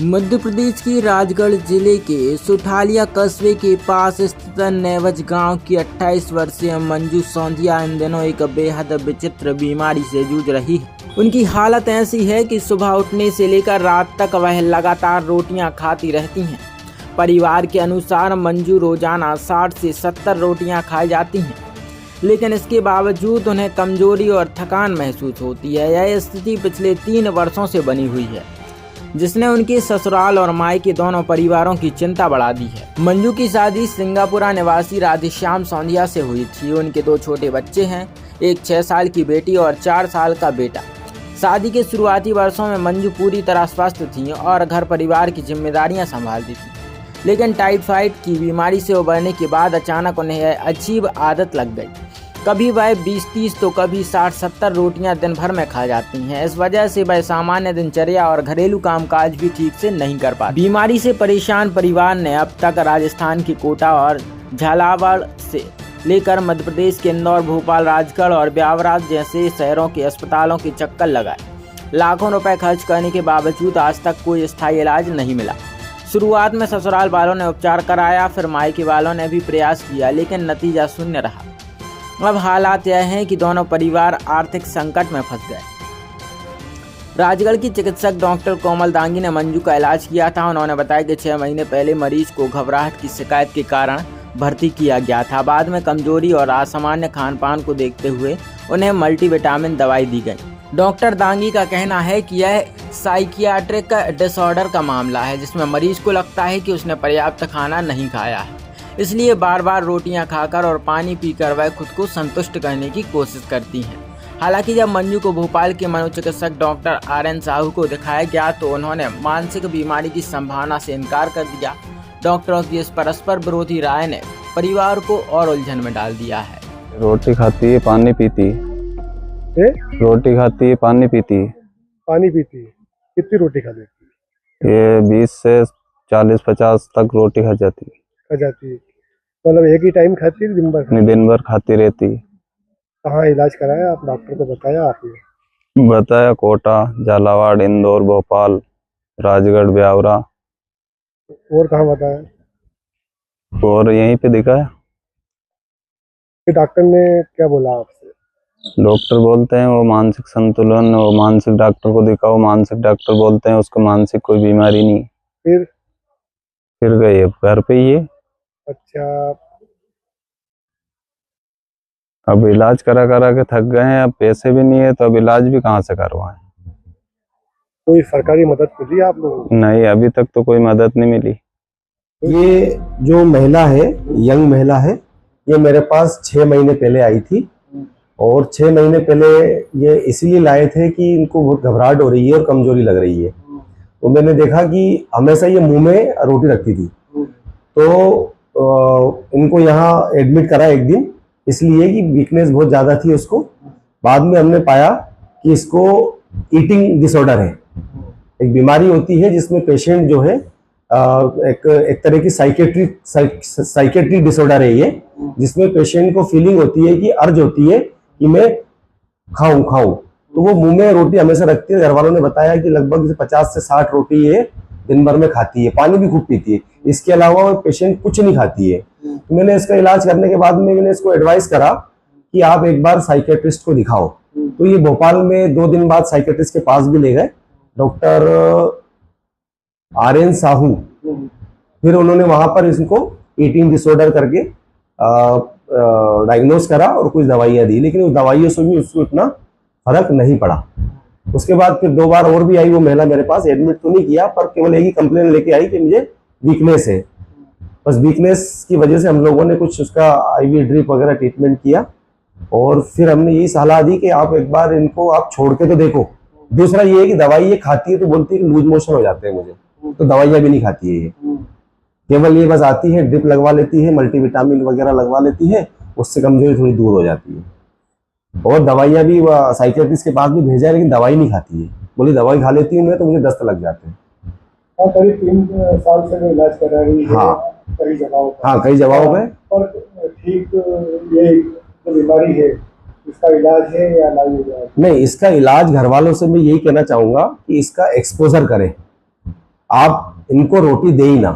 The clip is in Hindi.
मध्य प्रदेश के राजगढ़ जिले के सुठालिया कस्बे के पास स्थित नेवज गांव की 28 वर्षीय मंजू सौंधिया इन दिनों एक बेहद विचित्र बीमारी से जूझ रही है। उनकी हालत ऐसी है कि सुबह उठने से लेकर रात तक वह लगातार रोटियां खाती रहती हैं। परिवार के अनुसार मंजू रोजाना 60 से 70 रोटियां खाई जाती हैं, लेकिन इसके बावजूद उन्हें कमजोरी और थकान महसूस होती है। यह स्थिति पिछले 3 वर्षों से बनी हुई है, जिसने उनके ससुराल और मायके दोनों परिवारों की चिंता बढ़ा दी है। मंजू की शादी सिंगापुरा निवासी राधेश्याम सौंधिया से हुई थी। उनके 2 छोटे बच्चे हैं, एक 6 साल की बेटी और 4 साल का बेटा। शादी के शुरुआती वर्षों में मंजू पूरी तरह स्वस्थ थी और घर परिवार की जिम्मेदारियां संभालती थी, लेकिन टाइफाइड की बीमारी से उबरने के बाद अचानक उन्हें यह अजीब आदत लग गई। कभी वह 20-30 तो कभी 60-70 रोटियां दिन भर में खा जाती हैं। इस वजह से वह सामान्य दिनचर्या और घरेलू कामकाज भी ठीक से नहीं कर पाती। बीमारी से परेशान परिवार ने अब तक राजस्थान की कोटा और झालावाड़ से लेकर मध्य प्रदेश के इंदौर, भोपाल, राजगढ़ और ब्यावरा जैसे शहरों के अस्पतालों के चक्कर लगाए। लाखों रुपए खर्च करने के बावजूद आज तक कोई स्थायी इलाज नहीं मिला। शुरुआत में ससुराल वालों ने उपचार कराया, फिर मायके वालों ने भी प्रयास किया, लेकिन नतीजा शून्य रहा। अब हालात यह हैं कि दोनों परिवार आर्थिक संकट में फंस गए। राजगढ़ की चिकित्सक डॉक्टर कोमल दांगी ने मंजू का इलाज किया था। उन्होंने बताया कि 6 महीने पहले मरीज को घबराहट की शिकायत के कारण भर्ती किया गया था। बाद में कमजोरी और असामान्य खान पान को देखते हुए उन्हें मल्टीविटामिन दवाई दी गई। डॉक्टर दांगी का कहना है कि यह साइकियाट्रिक डिसऑर्डर का मामला है, जिसमें मरीज को लगता है कि उसने पर्याप्त खाना नहीं खाया है, इसलिए बार बार रोटियां खाकर और पानी पीकर वह खुद को संतुष्ट करने की कोशिश करती हैं। हालांकि जब मंजू को भोपाल के मनोचिकित्सक डॉक्टर RN साहू को दिखाया गया तो उन्होंने मानसिक बीमारी की संभावना से इनकार कर दिया। डॉक्टरों की इस परस्पर विरोधी राय ने परिवार को और उलझन में डाल दिया है। रोटी खाती है, पानी पीती है। रोटी खाती है, पानी पीती है। पानी पीती है। कितनी रोटी खा लेती है? ये 20 से 40-50 तक रोटी खा जाती है। मतलब एक ही टाइम खाती है, दिन भर? नहीं, दिन भर खाती रहती है। कहाँ इलाज कराया आप? डॉक्टर को बताया आपने? बताया कोटा, झालावाड़, इंदौर, भोपाल, राजगढ़, ब्यावरा। और कहाँ बताया? और यहीं पे दिखाया। डॉक्टर ने क्या बोला आपसे? डॉक्टर बोलते हैं वो मानसिक संतुलन, वो मानसिक डॉक्टर को दिखाओ। मानसिक डॉक्टर बोलते हैं उसको मानसिक कोई बीमारी नहीं। फिर गए घर पे ही है। अच्छा, अब इलाज करा करा के थक गए हैं, अब पैसे भी नहीं है तो अब इलाज भी कहाँ से करवाएं। कोई सरकारी मदद मिली आप लोगों को? नहीं, अभी तक तो कोई मदद नहीं मिली। ये जो महिला है, यंग महिला है, ये मेरे पास 6 महीने पहले आई थी और 6 महीने पहले ये इसीलिए लाए थे कि इनको बहुत घबराहट हो रही है और कमजोरी लग रही है। तो मैंने देखा कि हमेशा ये मुंह में रोटी रखती थी, तो इनको यहाँ एडमिट करा एक दिन, इसलिए कि वीकनेस बहुत ज़्यादा थी उसको। बाद में हमने पाया कि इसको ईटिंग डिसऑर्डर है। एक बीमारी होती है जिसमें पेशेंट जो है एक तरह की साइकेट्रिक डिसऑर्डर है ये, जिसमें पेशेंट को फीलिंग होती है कि अर्ज होती है कि मैं खाऊं, तो वो मुंह में रोटी हमेशा रखती है। घर वालों ने बताया कि लगभग 50 से 60 रोटी ये दिन भर में खाती है, पानी भी खूब पीती है। इसके अलावा पेशेंट कुछ नहीं खाती है। तो मैंने इसका इलाज करने के बाद में मैंने इसको एडवाइस करा कि आप एक बार साइकेट्रिस्ट को दिखाओ। तो ये भोपाल में 2 दिन बाद साइकेट्रिस्ट के पास भी ले गए, डॉक्टर RN साहू। फिर उन्होंने वहां पर इसको ईटिंग डिसऑर्डर करके डायग्नोस करा और कुछ दवाइयां दी, लेकिन उस दवाइयों से भी उसको इतना फर्क नहीं पड़ा। उसके बाद फिर 2 बार और भी आई वो महिला मेरे पास, एडमिट तो नहीं किया, पर केवल एक ही कंप्लेन लेके आई कि मुझे वीकनेस है। बस वीकनेस की वजह से हम लोगों ने कुछ उसका IV ड्रिप वगैरह ट्रीटमेंट किया और फिर हमने यही सलाह दी कि आप एक बार इनको आप छोड़ के तो देखो। दूसरा ये है कि दवाई ये खाती है तो बोलती है कि लूज मोशन हो जाते हैं मुझे, तो दवाइयां भी नहीं खाती है ये। केवल ये बस आती है, ड्रिप लगवा लेती है, मल्टीविटामिन वगैरह लगवा लेती है, उससे कमजोरी थोड़ी दूर हो जाती है। और दवाइयां भी साइकियाट्रिस्ट के पास भी भेजा है, लेकिन दवाई नहीं खाती है। बोली दवाई खा लेती हूँ मैं तो मुझे दस्त लग जाते हैं। करीब 3 साल से इलाज करा रही है। कई जगहों पे। और ठीक ये जो बीमारी है इसका इलाज है या नहीं? नहीं, इसका इलाज घर वालों से मैं यही कहना चाहूंगा कि इसका एक्सपोजर करें। आप इनको रोटी दे ही ना,